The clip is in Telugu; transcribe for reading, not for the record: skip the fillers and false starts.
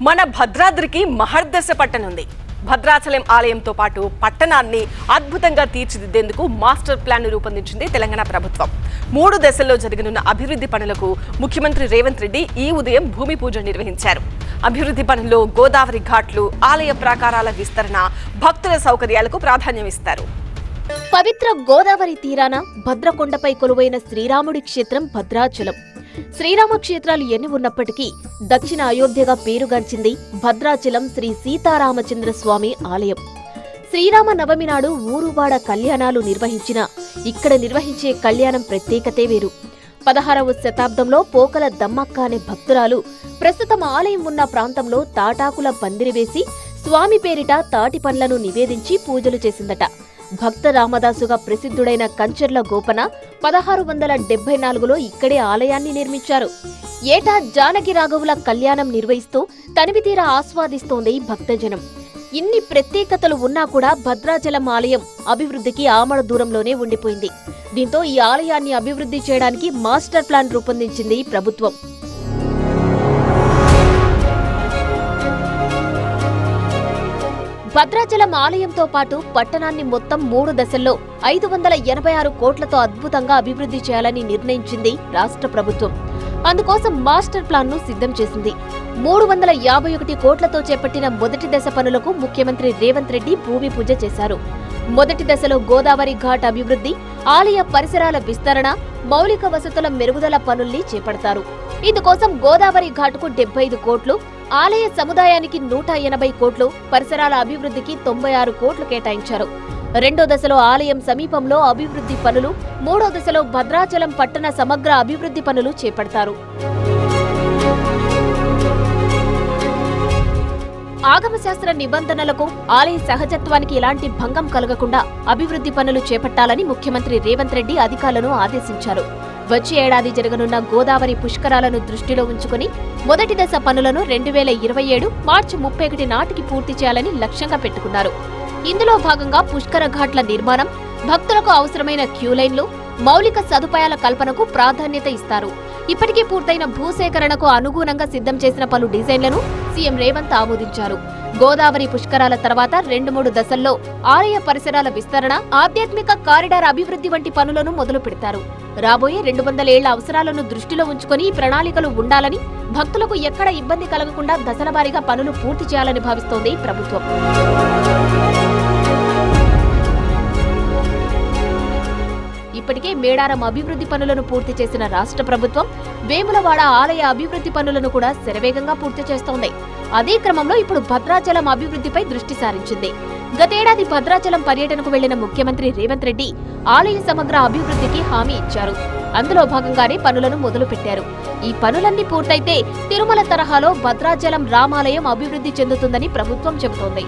మన భద్రాద్రికి మహర్దశ పట్టనుంది. భద్రాచలం ఆలయంతో పాటు పట్టణాన్ని అద్భుతంగా తీర్చిదిద్దేందుకు మాస్టర్ ప్లాన్ రూపొందించింది తెలంగాణ ప్రభుత్వం. 3 దశల్లో జరగనున్న అభివృద్ధి పనులకు ముఖ్యమంత్రి రేవంత్ రెడ్డి ఈ ఉదయం భూమి పూజ నిర్వహించారు. అభివృద్ధి పనుల్లో గోదావరి ఘాట్లు, ఆలయ ప్రాకారాల విస్తరణ, భక్తుల సౌకర్యాలకు ప్రాధాన్యమిస్తారు. పవిత్ర గోదావరి తీరాన భద్రకొండపై కొలువైన శ్రీరాముడి క్షేత్రం భద్రాచలం. శ్రీరామ క్షేత్రాలు ఎన్ని ఉన్నప్పటికీ దక్షిణ అయోధ్యగా పేరుగాంచింది భద్రాచలం శ్రీ సీతారామచంద్ర స్వామి ఆలయం. శ్రీరామ నవమి నాడు ఊరువాడ కళ్యాణాలు నిర్వహించిన ఇక్కడ నిర్వహించే కళ్యాణం ప్రత్యేకతే వేరు. 16వ శతాబ్దంలో పోకల దమ్మక్క అనే భక్తురాలు ప్రస్తుతం ఆలయం ఉన్న ప్రాంతంలో తాటాకుల పందిరి వేసి స్వామి పేరిట తాటి పండ్లను నివేదించి పూజలు చేసిందట. భక్త రామదాసుగా ప్రసిద్ధుడైన కంచర్ల గోపన 1674లో ఇక్కడే ఆలయాన్ని నిర్మించారు. ఏటా జానకి రాఘవుల కళ్యాణం నిర్వహిస్తూ తనివితీరా ఆస్వాదిస్తోంది భక్తజనం. ఇన్ని ప్రత్యేకతలు ఉన్నా కూడా భద్రాచలం ఆలయం అభివృద్ధికి ఆమడ దూరంలోనే ఉండిపోయింది. దీంతో ఈ ఆలయాన్ని అభివృద్ధి చేయడానికి మాస్టర్ ప్లాన్ రూపొందించింది ప్రభుత్వం. భద్రాచలం ఆలయంతో పాటు పట్టణాన్ని మొత్తం 3 దశల్లో 586 కోట్లతో అద్భుతంగా అభివృద్ధి చేయాలని నిర్ణయించింది రాష్ట్ర ప్రభుత్వం. అందుకోసం మాస్టర్ ప్లాన్ ను సిద్ధం చేసింది. 351 కోట్లతో చేపట్టిన మొదటి దశ పనులకు ముఖ్యమంత్రి రేవంత్ రెడ్డి భూమి పూజ చేశారు. మొదటి దశలో గోదావరి ఘాట్ అభివృద్ధి, ఆలయ పరిసరాల విస్తరణ, మౌలిక వసతుల మెరుగుదల పనుల్ని చేపడతారు. ఇందుకోసం గోదావరి ఘాటుకు 75 కోట్లు, ఆలయ సముదాయానికి 180 కోట్లు, పరిసరాల అభివృద్ధికి 96 కోట్లు కేటాయించారు. రెండో దశలో ఆలయం సమీపంలో అభివృద్ధి పనులు, మూడో దశలో భద్రాచలం పట్టణ సమగ్ర అభివృద్ధి పనులు చేపడతారు. ఆగమశాస్త్ర నిబంధనలకు, ఆలయ సహజత్వానికి ఎలాంటి భంగం కలగకుండా అభివృద్ధి పనులు చేపట్టాలని ముఖ్యమంత్రి రేవంత్ రెడ్డి అధికారులను ఆదేశించారు. వచ్చే ఏడాది జరగనున్న గోదావరి పుష్కరాలను దృష్టిలో ఉంచుకుని మొదటి దశ పనులను 2027 మార్చి 31 నాటికి పూర్తి చేయాలని లక్ష్యంగా పెట్టుకున్నారు. ఇందులో భాగంగా పుష్కర ఘాట్ల నిర్మాణం, భక్తులకు అవసరమైన క్యూలైన్లు, మౌలిక సదుపాయాల కల్పనకు ప్రాధాన్యత ఇస్తారు. ఇప్పటికే పూర్తయిన భూసేకరణకు అనుగుణంగా సిద్ధం చేసిన పలు డిజైన్లను సీఎం రేవంత్ ఆమోదించారు. గోదావరి పుష్కరాల తర్వాత 2-3 దశల్లో ఆలయ పరిసరాల విస్తరణ, ఆధ్యాత్మిక కారిడార్ అభివృద్ధి వంటి పనులను మొదలు పెడతారు. రాబోయే 200 ఏళ్ల అవసరాలను దృష్టిలో ఉంచుకుని ఈ ప్రణాళికలు ఉండాలని, భక్తులకు ఎక్కడ ఇబ్బంది కలగకుండా దశల వారీగా పనులు పూర్తి చేయాలని భావిస్తోంది ప్రభుత్వం. ఇప్పటికే మేడారం అభివృద్ధి పనులను పూర్తి చేసిన రాష్ట్ర ప్రభుత్వం వేములవాడ ఆలయ అభివృద్ధి పనులను కూడా శరవేగంగా పూర్తి చేస్తోంది. అదే క్రమంలో ఇప్పుడు భద్రాచలం అభివృద్ధిపై దృష్టి సారించింది. గతేడాది భద్రాచలం పర్యటనకు వెళ్లిన ముఖ్యమంత్రి రేవంత్ రెడ్డి ఆలయ సమగ్ర అభివృద్ధికి హామీ ఇచ్చారు. అందులో భాగంగానే పనులను మొదలుపెట్టారు. ఈ పనులన్నీ పూర్తయితే తిరుమల తరహాలో భద్రాచలం రామాలయం అభివృద్ధి చెందుతుందని ప్రభుత్వం చెబుతోంది.